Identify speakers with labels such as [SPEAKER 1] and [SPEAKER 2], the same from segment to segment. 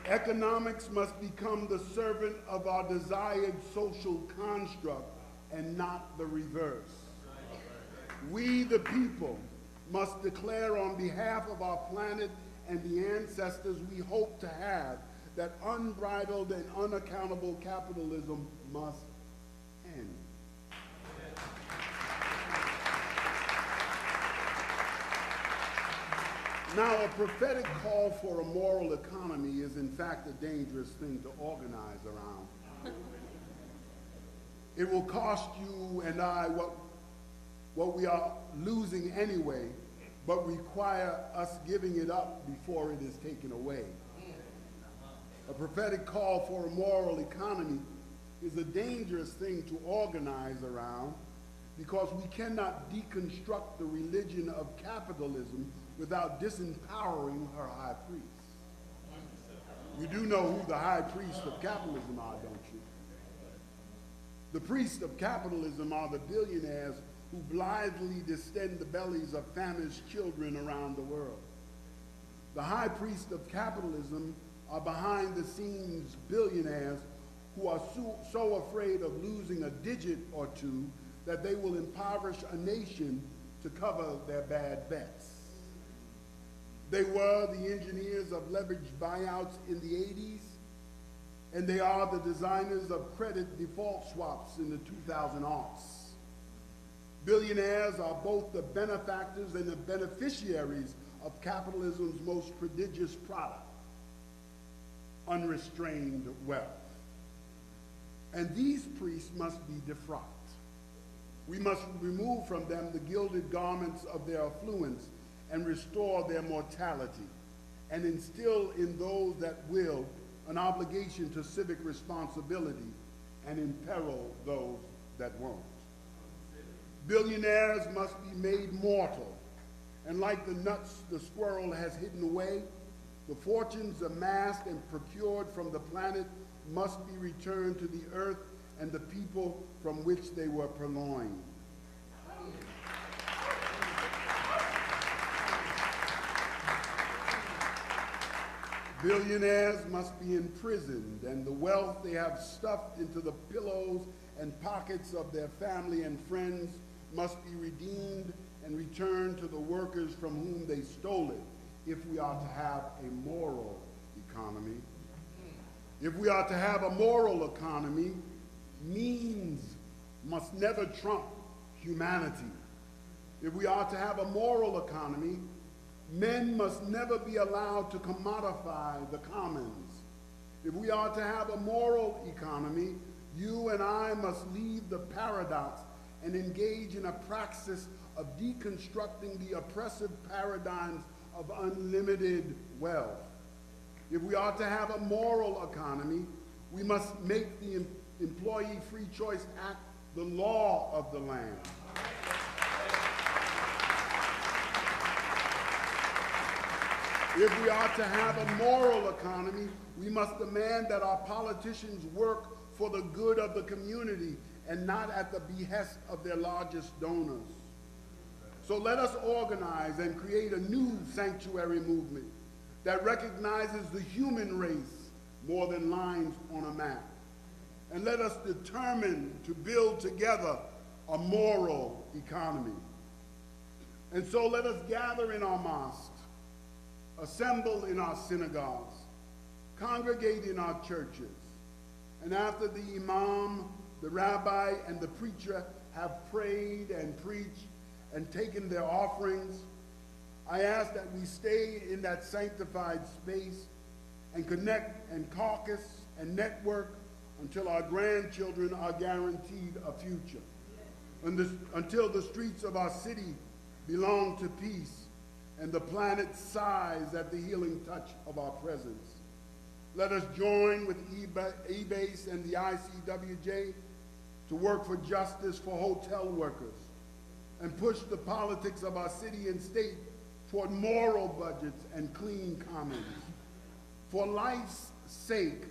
[SPEAKER 1] Economics must become the servant of our desired social construct and not the reverse. We, the people, must declare on behalf of our planet and the ancestors we hope to have that unbridled and unaccountable capitalism must end. Now, a prophetic call for a moral economy is in fact a dangerous thing to organize around. It will cost you and I what we are losing anyway, but require us giving it up before it is taken away. A prophetic call for a moral economy is a dangerous thing to organize around because we cannot deconstruct the religion of capitalism without disempowering her high priests. You do know who the high priests of capitalism are, don't you? The priests of capitalism are the billionaires who blithely distend the bellies of famished children around the world. The high priests of capitalism are behind-the-scenes billionaires who are so afraid of losing a digit or two that they will impoverish a nation to cover their bad bets. They were the engineers of leveraged buyouts in the 80s, and they are the designers of credit default swaps in the 2000s. Billionaires are both the benefactors and the beneficiaries of capitalism's most prodigious product, unrestrained wealth. And these priests must be defrocked. We must remove from them the gilded garments of their affluence and restore their mortality, and instill in those that will an obligation to civic responsibility and imperil those that won't. Billionaires must be made mortal, and like the nuts the squirrel has hidden away, the fortunes amassed and procured from the planet must be returned to the earth and the people from which they were purloined. Billionaires must be imprisoned, and the wealth they have stuffed into the pillows and pockets of their family and friends must be redeemed and returned to the workers from whom they stole it, if we are to have a moral economy. If we are to have a moral economy, means must never trump humanity. If we are to have a moral economy, men must never be allowed to commodify the commons. If we are to have a moral economy, you and I must leave the paradox and engage in a praxis of deconstructing the oppressive paradigms of unlimited wealth. If we are to have a moral economy, we must make the Employee Free Choice Act the law of the land. If we are to have a moral economy, we must demand that our politicians work for the good of the community and not at the behest of their largest donors. So let us organize and create a new sanctuary movement that recognizes the human race more than lines on a map. And let us determine to build together a moral economy. And so let us gather in our mosques, assemble in our synagogues, congregate in our churches, and after the imam, the rabbi, and the preacher have prayed and preached and taken their offerings, I ask that we stay in that sanctified space and connect and caucus and network until our grandchildren are guaranteed a future, until the streets of our city belong to peace and the planet sighs at the healing touch of our presence. Let us join with eBase and the ICWJ to work for justice for hotel workers and push the politics of our city and state toward moral budgets and clean commons. For life's sake,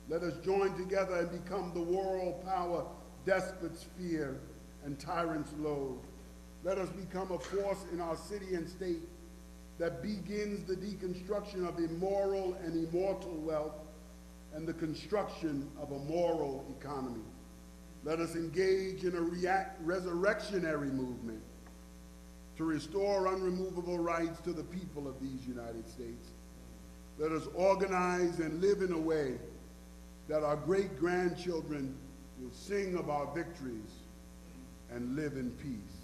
[SPEAKER 1] let us join together and become the world power despots fear and tyrants loathe. Let us become a force in our city and state that begins the deconstruction of immoral and immortal wealth and the construction of a moral economy. Let us engage in a resurrectionary movement to restore unremovable rights to the people of these United States. Let us organize and live in a way that our great-grandchildren will sing of our victories and live in peace.